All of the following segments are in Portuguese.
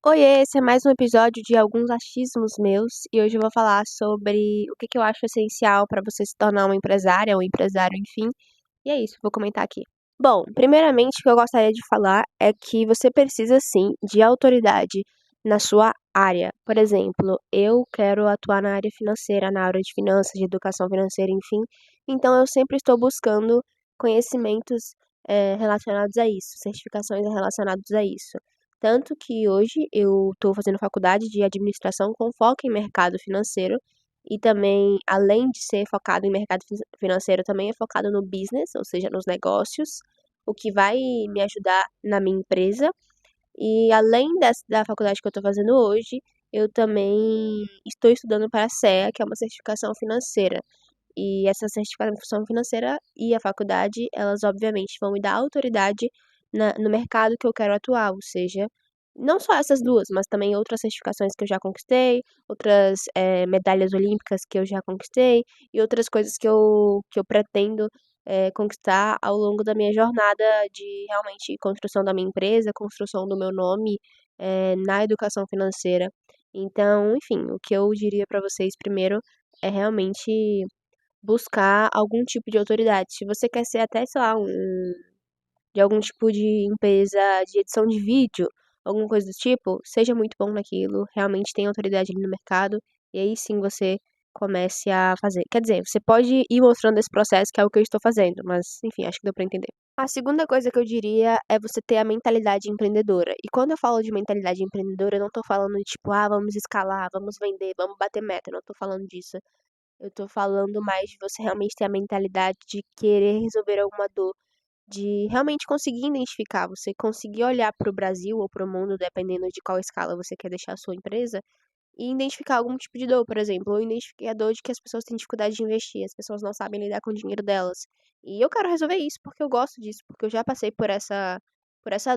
Oiê, esse é mais um episódio de alguns achismos meus e hoje eu vou falar sobre o que eu acho essencial para você se tornar uma empresária ou empresário, enfim. E é isso, vou comentar aqui. Bom, primeiramente, o que eu gostaria de falar é que você precisa sim de autoridade na sua área. Por exemplo, eu quero atuar na área financeira, na área de finanças, de educação financeira, enfim. Então, eu sempre estou buscando conhecimentos relacionados a isso, certificações relacionadas a isso. Tanto que hoje eu estou fazendo faculdade de administração com foco em mercado financeiro e também, além de ser focado em mercado financeiro, também é focado no business, ou seja, nos negócios, o que vai me ajudar na minha empresa. E além da faculdade que eu estou fazendo hoje, eu também estou estudando para a CEA, que é uma certificação financeira. E essa certificação financeira e a faculdade, elas obviamente vão me dar autoridade no mercado que eu quero atuar, ou seja, não só essas duas, mas também outras certificações que eu já conquistei, outras medalhas olímpicas que eu já conquistei e outras coisas que eu pretendo conquistar ao longo da minha jornada de realmente construção da minha empresa, construção do meu nome na educação financeira. Então, enfim, o que eu diria para vocês primeiro é realmente buscar algum tipo de autoridade. Se você quer ser até, sei lá, de algum tipo de empresa de edição de vídeo, alguma coisa do tipo, seja muito bom naquilo, realmente tenha autoridade ali no mercado, e aí sim você comece a fazer. Quer dizer, você pode ir mostrando esse processo, que é o que eu estou fazendo, mas enfim, acho que deu pra entender. A segunda coisa que eu diria é você ter a mentalidade empreendedora. E quando eu falo de mentalidade empreendedora, eu não tô falando de tipo, vamos escalar, vamos vender, vamos bater meta, eu não tô falando disso. Eu tô falando mais de você realmente ter a mentalidade de querer resolver alguma dor, de realmente conseguir identificar, você conseguir olhar para o Brasil ou para o mundo, dependendo de qual escala você quer deixar a sua empresa, e identificar algum tipo de dor, por exemplo. Eu identifiquei a dor de que as pessoas têm dificuldade de investir, as pessoas não sabem lidar com o dinheiro delas. E eu quero resolver isso porque eu gosto disso, porque eu já passei por essa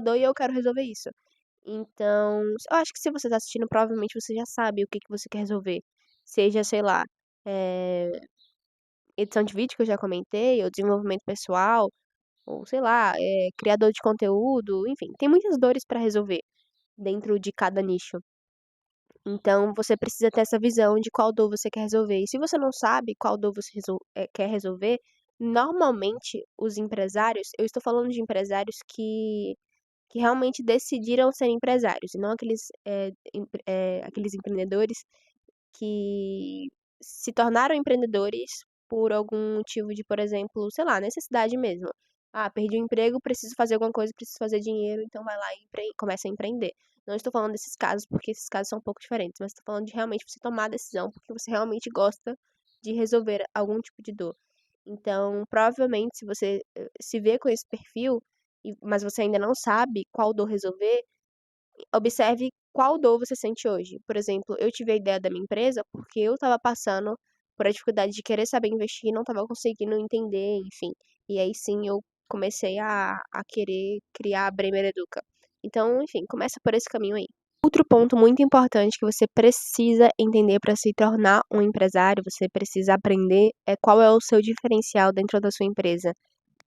dor e eu quero resolver isso. Então, eu acho que se você está assistindo, provavelmente você já sabe o que que você quer resolver. Seja, sei lá, eh, edição de vídeo que eu já comentei, ou desenvolvimento pessoal, ou sei lá, criador de conteúdo, enfim, tem muitas dores para resolver dentro de cada nicho. Então, você precisa ter essa visão de qual dor você quer resolver. E se você não sabe qual dor você quer resolver, normalmente os empresários, eu estou falando de empresários que realmente decidiram ser empresários, e não aqueles empreendedores que se tornaram empreendedores por algum motivo de, por exemplo, sei lá, necessidade mesmo. Perdi o emprego, preciso fazer alguma coisa, preciso fazer dinheiro, então vai lá e começa a empreender. Não estou falando desses casos, porque esses casos são um pouco diferentes, mas estou falando de realmente você tomar a decisão, porque você realmente gosta de resolver algum tipo de dor. Então, provavelmente, se você se vê com esse perfil, mas você ainda não sabe qual dor resolver, observe qual dor você sente hoje. Por exemplo, eu tive a ideia da minha empresa porque eu estava passando por a dificuldade de querer saber investir e não estava conseguindo entender, enfim. E aí sim eu comecei a querer criar a Bremer Educa. Então, enfim, começa por esse caminho aí. Outro ponto muito importante que você precisa entender para se tornar um empresário, você precisa aprender é qual é o seu diferencial dentro da sua empresa.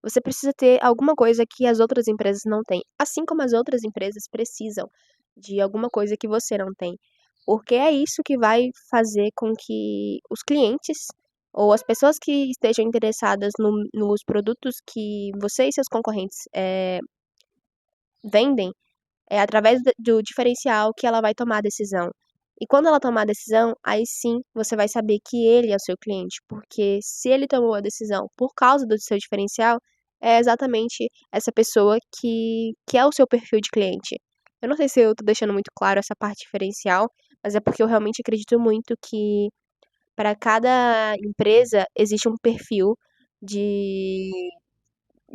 Você precisa ter alguma coisa que as outras empresas não têm, assim como as outras empresas precisam de alguma coisa que você não tem. Porque é isso que vai fazer com que os clientes ou as pessoas que estejam interessadas nos produtos que você e seus concorrentes vendem, é através do diferencial que ela vai tomar a decisão. E quando ela tomar a decisão, aí sim você vai saber que ele é o seu cliente, porque se ele tomou a decisão por causa do seu diferencial, é exatamente essa pessoa que é o seu perfil de cliente. Eu não sei se eu tô deixando muito claro essa parte diferencial, mas é porque eu realmente acredito muito que para cada empresa existe um perfil de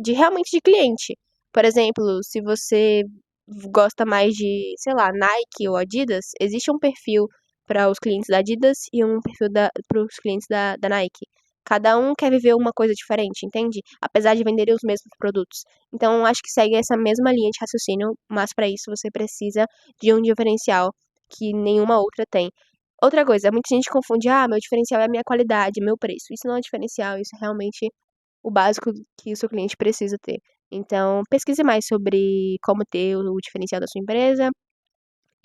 realmente de cliente. Por exemplo, se você gosta mais de, sei lá, Nike ou Adidas, existe um perfil para os clientes da Adidas e um perfil para os clientes da Nike. Cada um quer viver uma coisa diferente, entende? Apesar de venderem os mesmos produtos. Então, acho que segue essa mesma linha de raciocínio, mas para isso você precisa de um diferencial que nenhuma outra tem. Outra coisa, muita gente confunde, meu diferencial é a minha qualidade, meu preço. Isso não é diferencial, isso é realmente o básico que o seu cliente precisa ter. Então, pesquise mais sobre como ter o diferencial da sua empresa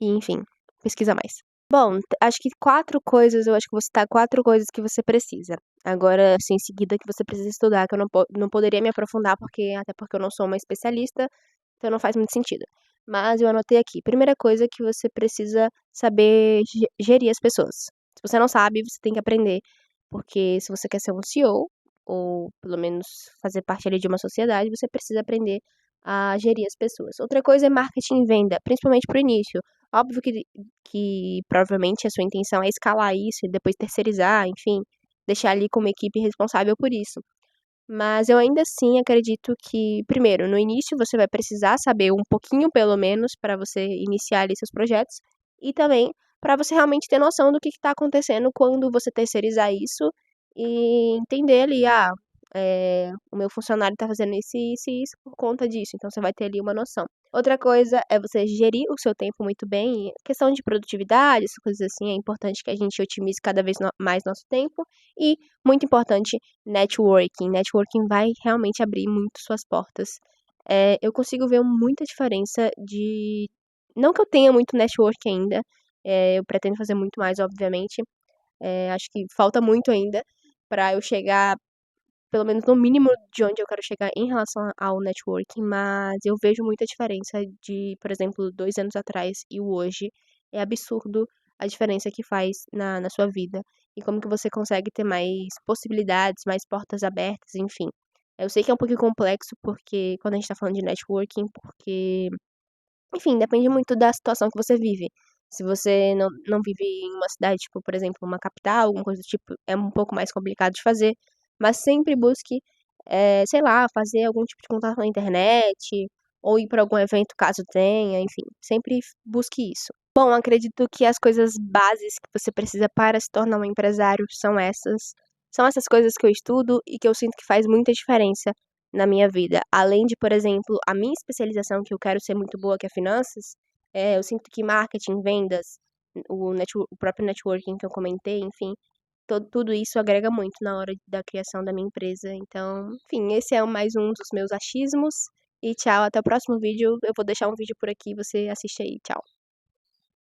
e, enfim, pesquisa mais. Bom, acho que 4 coisas, eu acho que vou citar 4 coisas que você precisa. Agora, assim, em seguida que você precisa estudar, que eu não poderia me aprofundar, até porque eu não sou uma especialista, então não faz muito sentido. Mas eu anotei aqui. Primeira coisa que você precisa saber gerir as pessoas. Se você não sabe, você tem que aprender, porque se você quer ser um CEO, ou pelo menos fazer parte ali de uma sociedade, você precisa aprender a gerir as pessoas. Outra coisa é marketing e venda, principalmente para o início. Óbvio que provavelmente a sua intenção é escalar isso e depois terceirizar, enfim, deixar ali como equipe responsável por isso. Mas eu ainda assim acredito que, primeiro, no início você vai precisar saber um pouquinho, pelo menos, para você iniciar ali seus projetos, e também para você realmente ter noção do que está acontecendo quando você terceirizar isso e entender ali, o meu funcionário está fazendo isso e isso por conta disso, então você vai ter ali uma noção. Outra coisa é você gerir o seu tempo muito bem, questão de produtividade, essas coisas assim, é importante que a gente otimize cada vez mais nosso tempo, e, muito importante, networking. Networking vai realmente abrir muito suas portas. Eu consigo ver muita diferença de. Não que eu tenha muito network ainda, eu pretendo fazer muito mais, obviamente. Acho que falta muito ainda para eu chegar, pelo menos no mínimo, de onde eu quero chegar em relação ao networking, mas eu vejo muita diferença de, por exemplo, 2 anos atrás e o hoje. É absurdo a diferença que faz na sua vida e como que você consegue ter mais possibilidades, mais portas abertas, enfim. Eu sei que é um pouquinho complexo porque quando a gente tá falando de networking, porque, enfim, depende muito da situação que você vive. Se você não vive em uma cidade, tipo, por exemplo, uma capital, alguma coisa do tipo, é um pouco mais complicado de fazer, mas sempre busque, sei lá, fazer algum tipo de contato na internet, ou ir para algum evento caso tenha, enfim, sempre busque isso. Bom, acredito que as coisas bases que você precisa para se tornar um empresário são essas. São essas coisas que eu estudo e que eu sinto que faz muita diferença na minha vida. Além de, por exemplo, a minha especialização, que eu quero ser muito boa, que é finanças, eu sinto que marketing, vendas, o próprio networking que eu comentei, enfim, tudo isso agrega muito na hora da criação da minha empresa. Então, enfim, esse é mais um dos meus achismos. E tchau, até o próximo vídeo. Eu vou deixar um vídeo por aqui, você assiste aí. Tchau.